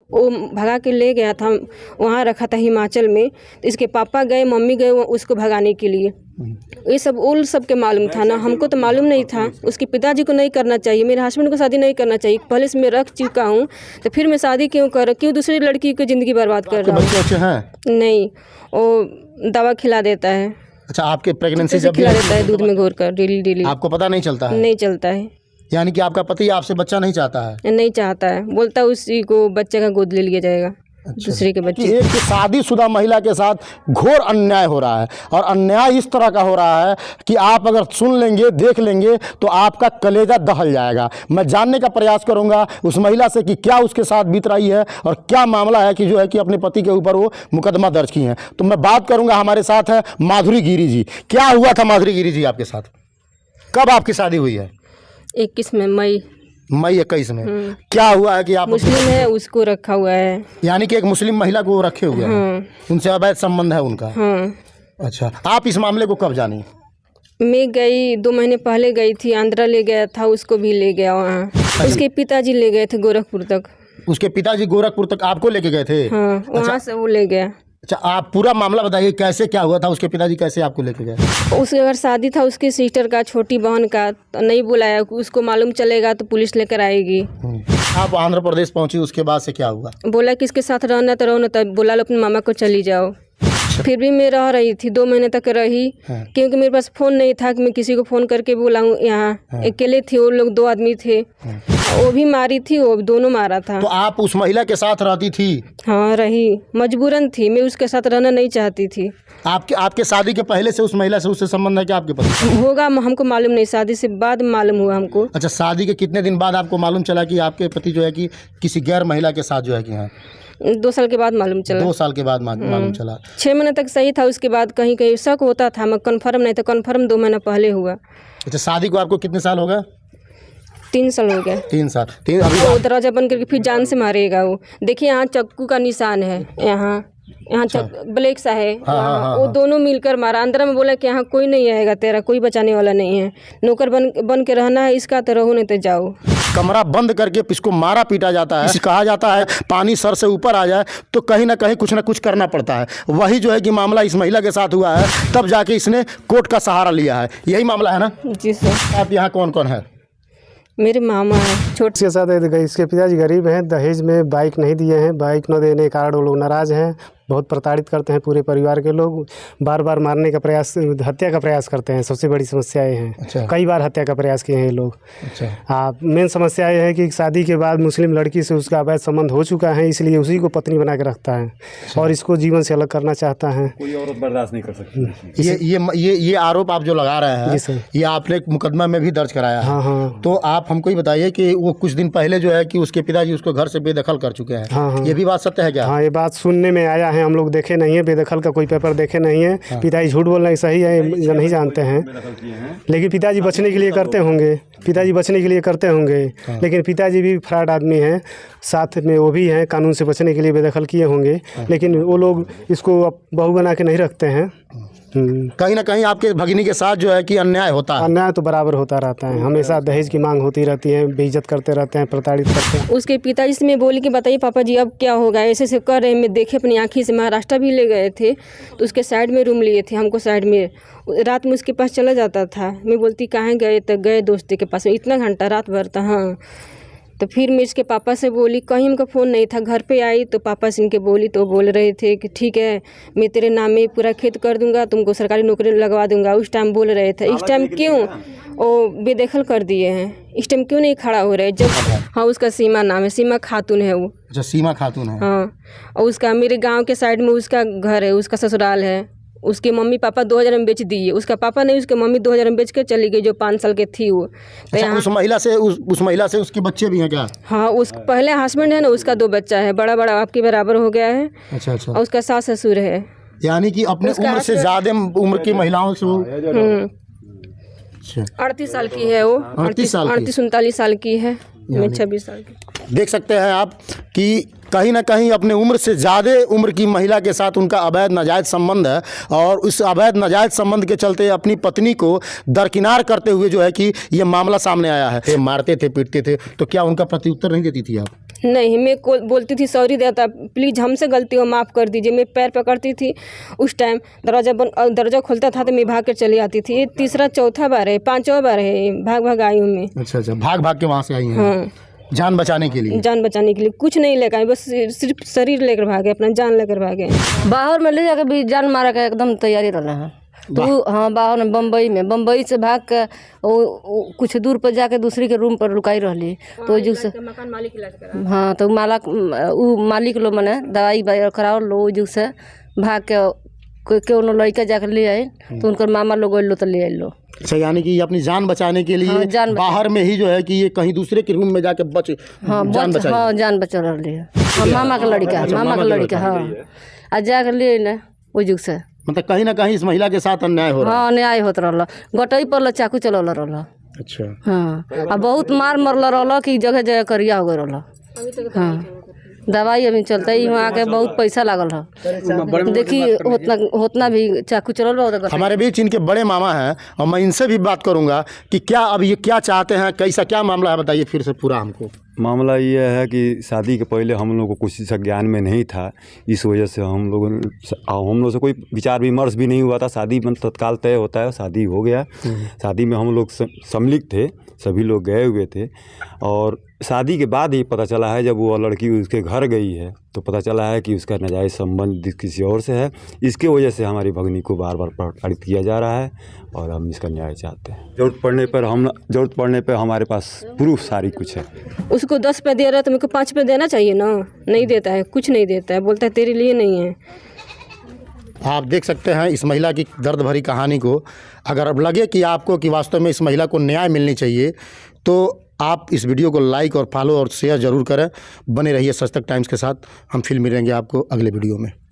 वो भगा के ले गया था, वहाँ रखा था हिमाचल में। तो इसके पापा गए, मम्मी गए उसको भगाने के लिए। ये सब उन सब के मालूम था ना, हमको तो मालूम नहीं था। उसके पिताजी को नहीं करना चाहिए, मेरे हस्बैंड को शादी नहीं करना चाहिए। पहले से मैं रख चुका हूँ, तो फिर मैं शादी क्यों दूसरी लड़की की ज़िंदगी बर्बाद कर रहा हूँ। बच्चे अच्छे हैं? नहीं, वो दवा खिला देता है। अच्छा, आपके प्रेगनेंसी जब खिला देता है दूध में घोर कर डेली। आपको पता नहीं चलता है? नहीं चलता है। यानी कि आपका पति आपसे बच्चा नहीं चाहता है? नहीं चाहता है, बोलता है उसी को बच्चे का गोद ले लिया जाएगा। अच्छा। दूसरे के बच्चे। एक शादीशुदा महिला के साथ घोर अन्याय हो रहा है, और अन्याय इस तरह का हो रहा है कि आप अगर सुन लेंगे, देख लेंगे तो आपका कलेजा दहल जाएगा। मैं जानने का प्रयास करूंगा उस महिला से कि क्या उसके साथ बीत रही है और क्या मामला है कि जो है कि अपने पति के ऊपर वो मुकदमा दर्ज की है। तो मैं बात करूंगा, हमारे साथ है माधुरी गिरी जी। क्या हुआ था माधुरी गिरी जी आपके साथ? कब आपकी शादी हुई है? 21 में, मई 21 में। क्या हुआ है कि आप मुस्लिम है, उसको रखा हुआ है। यानी कि एक मुस्लिम महिला को रखे हुए हैं, उनसे अवैध संबंध है उनका? हाँ। अच्छा, आप इस मामले को कब जानी? मैं गई 2 महीने पहले गई थी, आंध्रा ले गया था, उसको भी ले गया वहाँ। उसके पिताजी ले गए थे गोरखपुर तक। उसके पिताजी गोरखपुर तक आपको लेके गए थे? हाँ, वहाँ से वो ले गया। अच्छा, आप पूरा मामला बताइए, कैसे क्या हुआ था? उसके पिताजी कैसे आपको लेके गए? उसके अगर शादी था उसकी सिस्टर का, छोटी बहन का, तो नहीं बुलाया। उसको मालूम चलेगा तो पुलिस लेकर आएगी। आप आंध्र प्रदेश पहुंची, उसके बाद से क्या हुआ? बोला कि इसके साथ रहना तो रहो, ना तो बुला लो अपने मामा को, चली जाओ। फिर भी मैं रह रही थी, 2 महीने तक रही। क्योंकि मेरे पास फ़ोन नहीं था कि मैं किसी को फ़ोन करके बुलाऊं। यहाँ अकेले थे वो लोग, 2 आदमी थे। वो भी मारी थी, वो दोनों मारा था। तो आप उस महिला के साथ रहती थी? हाँ, रही, मजबूरन थी। मैं उसके साथ रहना नहीं चाहती थी। आपके शादी के पहले से उस महिला से उससे संबंध है क्या आपके पति? होगा, हमको मालूम नहीं, शादी से बाद मालूम हुआ हमको। अच्छा, शादी के कितने दिन बाद आपको मालूम चला कि आपके पति जो है कि किसी गैर महिला के साथ जो है कि हैं? 2 साल के बाद मालूम चला। 2 साल के बाद मालूम चला। 6 महीने तक सही था, उसके बाद कहीं कहीं शक होता था, मैं कन्फर्म नहीं था। कन्फर्म 2 महीना पहले हुआ। अच्छा, शादी को आपको कितने साल हो गए? 3 साल हो गया। 3 साल। अभी वो दरवाजा बंद करके फिर जान से मारेगा वो। देखिए यहाँ चक्कू का निशान है, यहाँ ब्लैक सा है। वो दोनों मिलकर मारा। अंदर में बोला कि यहाँ कोई नहीं आएगा, तेरा कोई बचाने वाला नहीं है, नौकर बन के रहना है इसका, तो रहो नहीं तो जाओ। कमरा बंद करके इसको मारा पीटा जाता है। कहा जाता है पानी सर से ऊपर आ जाए तो कहीं ना कहीं कुछ ना कुछ करना पड़ता है। वही जो है कि मामला इस महिला के साथ हुआ है, तब जाके इसने कोर्ट का सहारा लिया है। यही मामला है ना? जी सर। आप यहाँ कौन कौन है? मेरे मामा है छोटे। इसके साथ इसके पिताजी गरीब हैं, दहेज में बाइक नहीं दिए हैं। बाइक न देने के कारण वो लोग नाराज़ हैं, बहुत प्रताड़ित करते हैं पूरे परिवार के लोग। बार बार मारने का प्रयास, हत्या का प्रयास करते हैं। सबसे बड़ी समस्या ये है। अच्छा। कई बार हत्या का प्रयास किए हैं ये लोग। अच्छा। मेन समस्या ये है कि शादी के बाद मुस्लिम लड़की से उसका अवैध संबंध हो चुका है, इसलिए उसी को पत्नी बना के रखता है। अच्छा। और इसको जीवन से अलग करना चाहता है। कोई औरत बर्दाश्त नहीं कर सकती। ये आरोप आप जो लगा रहे हैं, ये आपने मुकदमा में भी दर्ज कराया है। हाँ। तो आप हमको ही बताइए कि वो कुछ दिन पहले जो है कि उसके पिताजी उसको घर से बेदखल कर चुके हैं। हाँ। ये भी बात सत्य है क्या? हाँ, ये बात सुनने में आया है। हम लोग देखे नहीं है, बेदखल का कोई पेपर देखे नहीं है। हाँ। पिताजी झूठ बोल रहे हैं, सही है नहीं जानते हैं, लेकिन पिताजी बचने के लिए करते होंगे। हाँ। लेकिन पिताजी भी फ्रॉड आदमी हैं, साथ में वो भी हैं, कानून से बचने के लिए बेदखल किए होंगे। हाँ। लेकिन वो लोग इसको बहू बना के नहीं रखते हैं। कहीं ना कहीं आपके भगिनी के साथ जो है कि अन्याय होता है। अन्याय तो बराबर होता रहता है, हमेशा दहेज की मांग होती रहती है, बेइज्जत करते रहते हैं, प्रताड़ित करते हैं। उसके पिताजी से मैं बोली कि बताइए पापा जी अब क्या होगा, ऐसे कर रहे हैं। मैं देखे अपनी आँखी से, महाराष्ट्र भी ले गए थे तो उसके साइड में रूम लिए थे, हमको साइड में। रात में उसके पास चला जाता था। मैं बोलती कहाँ गए, तो गए दोस्ती के पास। इतना घंटा रात भर था। हाँ, तो फिर मैं इसके पापा से बोली, कहीं उनका फ़ोन नहीं था। घर पे आई तो पापा से इनके बोली तो बोल रहे थे कि ठीक है मैं तेरे नाम में पूरा खेत कर दूंगा, तुमको सरकारी नौकरी लगवा दूंगा। उस टाइम बोल रहे थे। इस टाइम क्यों वो बेदखल कर दिए हैं? इस टाइम क्यों नहीं खड़ा हो रहे? जब हाँ, उसका सीमा नाम है, सीमा खातून है वो। अच्छा, सीमा खातून है। हाँ, और उसका मेरे गाँव के साइड में उसका घर है, उसका ससुराल है। उसके मम्मी पापा 2000 में बेच दिए। उसका पापा नहीं, उसके मम्मी 2000 में बेच कर चली गई, जो 5 साल के थी वो। तो अच्छा, उस महिला से उसके बच्चे भी हैं क्या? हाँ, उस पहले हस्बैंड है ना, उसका 2 बच्चा है, बड़ा आपके बराबर हो गया है। अच्छा। और उसका सास ससुर है। यानी कि अपने उम्र से ज़्यादा उम्र की महिलाओं से वो 38 साल की है वो। 38-39 साल की है, मैं 26 साल की। देख सकते हैं आप कि कहीं ना कहीं अपने उम्र से ज़्यादा उम्र की महिला के साथ उनका अवैध नाजायज़ संबंध है, और उस अवैध नाजायज़ संबंध के चलते अपनी पत्नी को दरकिनार करते हुए जो है कि ये मामला सामने आया है। मारते थे, पीटते थे, तो क्या उनका प्रत्युत्तर नहीं देती थी आप? नहीं, मैं को बोलती थी सॉरी दादा प्लीज़ हमसे गलती हो माफ़ कर दीजिए। मैं पैर पकड़ती थी उस टाइम, दरवाज़ा खुलता था तो मैं भाग कर चली आती थी। ये तीसरा चौथा बार है, पांचवा बार है भाग भाग आई हूँ मैं। अच्छा अच्छा, भाग भाग के वहाँ से आई हैं हाँ, जान बचाने के लिए? जान बचाने के लिए कुछ नहीं लेकर आई, बस सिर्फ शरीर लेकर भागे, अपना जान लेकर भागे। बाहर में ले जाके भी जान मारा के एकदम तैयारी रहना है। तो हाँ, बाहर में बम्बई से भाग के कुछ दूर पर जाके दूसरी के रूम पर रुकाई रहली। तो जो से मकान मालिक इलाज करा। हाँ, तो मालिक लोग मने दवाई कराओ लो जो से भाग के क्यों लड़का जाकर ले आए तो उनकर मामा लोग लो तो ले आए। अच्छा, यानी कि अपनी जान बचाने के लिए बाहर में ही जो है कि ये कहीं दूसरे के रूम में जाके जान बचा। हाँ, जान बचा रही है। हाँ, मामा का लड़का हाँ, आ जाकर ले ना वो जुग से। मतलब कहीं ना कहीं इस महिला के साथ अन्याय हो रहा है। हाँ, अन्याय होत रहा, गटई पर चाकू चलल रहा। अच्छा हाँ, आ बहुत मार मरल रहा कि जगह जगह करिया हो गए रहा। हाँ, दवाई अभी चलता ही वहाँ के बहुत पैसा लागल है। देखी होतना भी चाकू चलल रहा। हमारे बीच इनके बड़े मामा हैं और मैं इनसे भी बात करूंगा कि क्या अब ये क्या चाहते हैं, कैसा क्या मामला है, बताइए फिर से पूरा हमको। मामला ये है कि शादी के पहले हम लोग को कुछ चीज़ का ज्ञान में नहीं था, इस वजह से हम लोग से कोई विचार विमर्श भी नहीं हुआ था। शादी में तत्काल तय होता है, शादी हो गया। शादी में हम लोग सम्मिलित थे, सभी लोग गए हुए थे। और शादी के बाद ही पता चला है, जब वो लड़की उसके घर गई है तो पता चला है कि उसका नाजायज़ संबंध किसी और से है। इसके वजह से हमारी भगनी को बार बार प्रताड़ित किया जा रहा है और हम इसका न्याय चाहते हैं। ज़रूरत पड़ने पर हमारे पास प्रूफ सारी कुछ है। उसको 10 पे दे रहा है तो मेरे को 5 पे देना चाहिए ना, नहीं देता है, कुछ नहीं देता है, बोलता है तेरे लिए नहीं है। आप देख सकते हैं इस महिला की दर्द भरी कहानी को। अगर अब लगे कि आपको कि वास्तव में इस महिला को न्याय मिलनी चाहिए तो आप इस वीडियो को लाइक और फॉलो और शेयर ज़रूर करें। बने रहिए सच तक टाइम्स के साथ। हम फिर मिलेंगे आपको अगले वीडियो में।